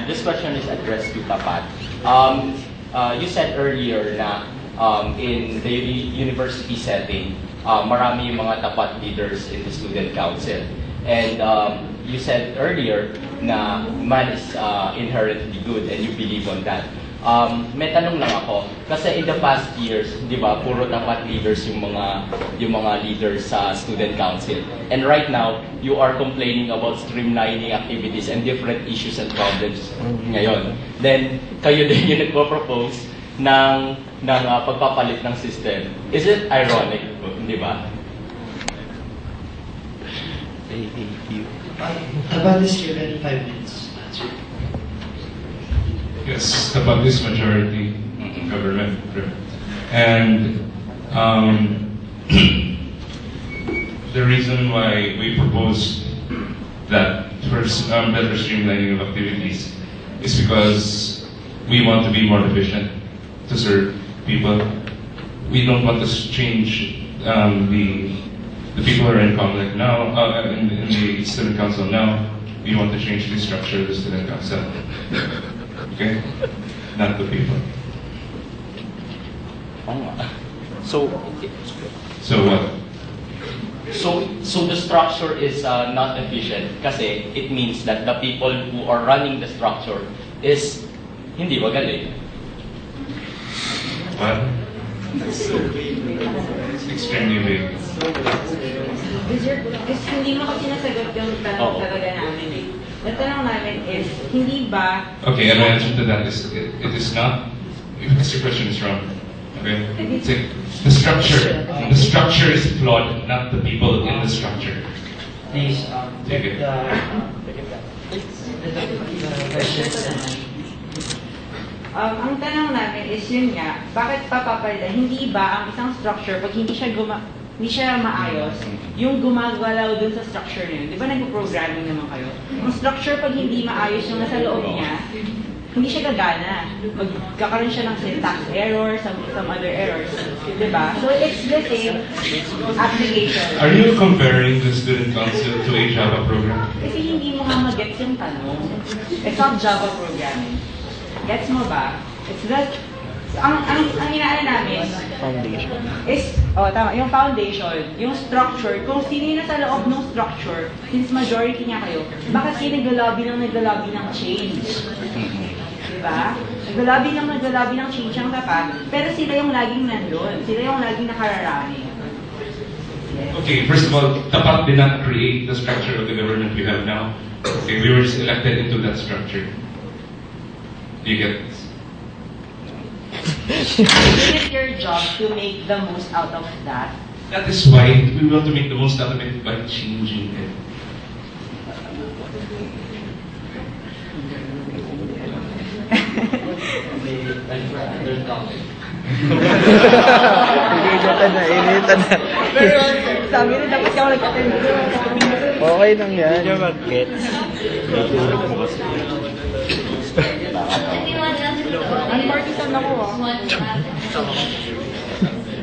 This question is addressed to Tapat. You said earlier na in the university setting, marami yung mga tapat leaders in the student council. And you said earlier na man is inherently good and you believe on that. May tanong lang ako, kasi in the past years, di ba, puro tapat leaders yung mga leaders sa student council. And right now, you are complaining about streamlining activities and different issues and problems ngayon. Then, kayo din yung nagpo-propose ng pagpapalit ng system. Is it ironic, di ba? About this, given 5 minutes. Yes, about this majority government. And the reason why we propose that first better streamlining of activities is because we want to be more efficient to serve people. We don't want to change the people who are in conflict now, in the student council now. We want to change the structure of the student council. Okay? Not the people. So what? So the structure is not efficient kasi it means that the people who are running the structure is hindi magaling. What? It's extremely big. Kasi hindi mo kasi nasagot yung tanong talaga namin eh. The tanong namin is, hindi ba... Okay, and my answer to that is, it is not, because your question is wrong. Okay? The structure is flawed, not the people in the structure. Please, take it. Ang tanong namin is yun nga, bakit papapalitan? Hindi ba ang isang structure, pag hindi siya maayos, yung gumagalaw dun sa structure niyo. Di ba nag-programming naman kayo? Ang structure, pag hindi maayos yung nasa loob niya, hindi siya gagana. Magkakaroon siya ng syntax error, some other errors. Di ba? So it's the same application. Are you comparing the student council to a Java program? Kasi hindi mo nga mag-gets yung tanong. It's not Java programming. Gets mo ba? It's that ang inaano namin is, tama, yung foundation, yung structure, kung sino yung nasa loob ng structure, since majority niya kayo, bakit kayo naglalobby ng change? Diba? Naglalobby ng change ang tapat, pero sila yung laging nandun, sila yung laging nakararami. Okay, first of all, Tapat did not create the structure of the government we have now. Okay, we were just elected into that structure. Do you get this? Is it your job to make the most out of that? That is why we want to make the most out of it by changing it. Initan na. Pero sabi nila kasi ako nag-attend. Okay lang yan. Gets. Unpartisan ako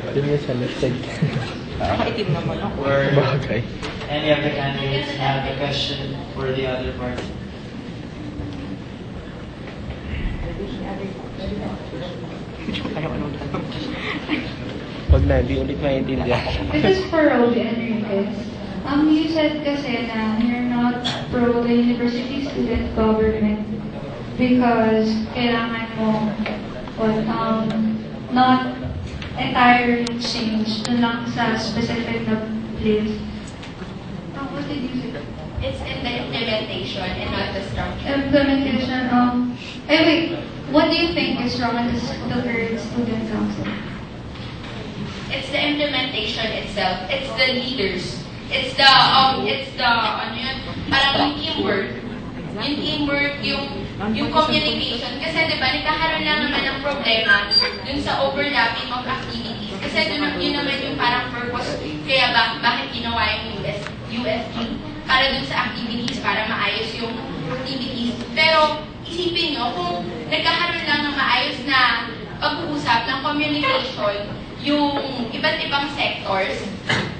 Yun yung sa left side. Nakaitim naman ako. Bagay. Any of the candidates have a question for the other party? Pag na, di ulit maintindihan. This is for Roby Enriquez. You said kasi na you're not pro the university student government because kailangan mo not entire yung change dun lang sa specific na place. What did you say? It's in the implementation and not the structure. Implementation. Wait. What do you think is wrong with the current student council? It's the implementation itself. It's the leaders. It's the ano yun, parang yung teamwork. Yung teamwork, yung communication. Kasi diba, nagkakaroon lang naman ng problema dun sa overlapping of activities. Kasi yun naman yung parang purpose. Kaya bakit ginawa yung USG? Para dun sa activities, para maayos yung activities. Pero isipin nyo, kung nagkakaroon lang ng maayos na pag-uusap ng communication, yung iba't ibang sectors,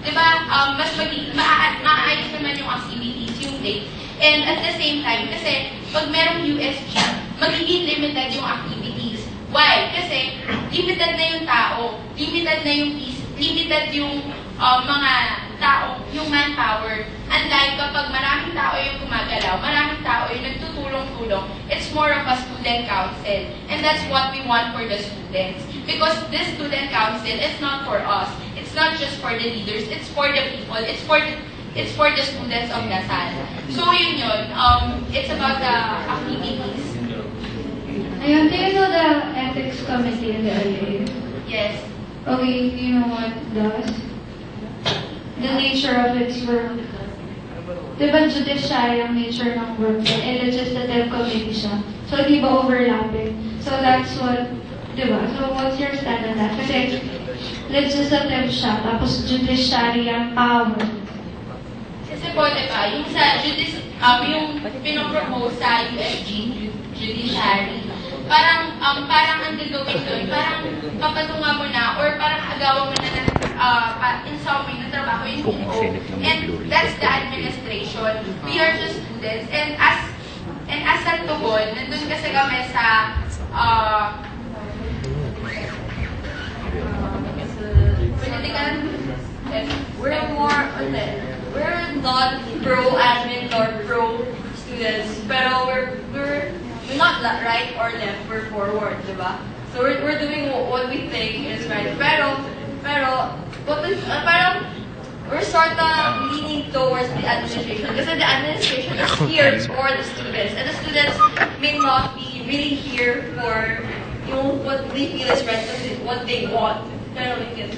di ba, mas maayos naman yung activities, yung day. And at the same time, kasi pag merong USG, magiging limited yung activities. Why? Kasi limited na yung tao, limited na yung limited yung mga tao, yung manpower. Unlike kapag maraming tao yung gumagalaw, maraming tao yung nagtutulong-tulong, it's more of a student council. And that's what we want for the students. Because this student council is not for us. It's not just for the leaders, it's for the people, it's for the students of Lasal. So yun, it's about the activities. Ayun, do you know the ethics committee in the LA? Yes. Okay, do you know what it does? The nature of its work. Diba judiciary ang nature ng work and legislative committee siya. So, di ba overlapping? So, that's what, diba? So, what's your stand on that? Kasi legislative siya, tapos judiciary ang power. Kasi po, diba, yung sa yung pinopropose sa USG, judiciary, parang ang gagawin doon, parang papatunga mo na or parang agawa mo na in some way na trabaho yung PO. And that's the administration. We are just students. And as a tugon, nandun kasi kami sa we're not pro-admin or pro-students, pero we're not right or left, we're forward, diba? So we're doing what we think is right. Pero parang we're sort of leaning towards the administration. Kasi the administration is here for the students. And the students may not be really here for what they feel is right, what they want. Pero like it.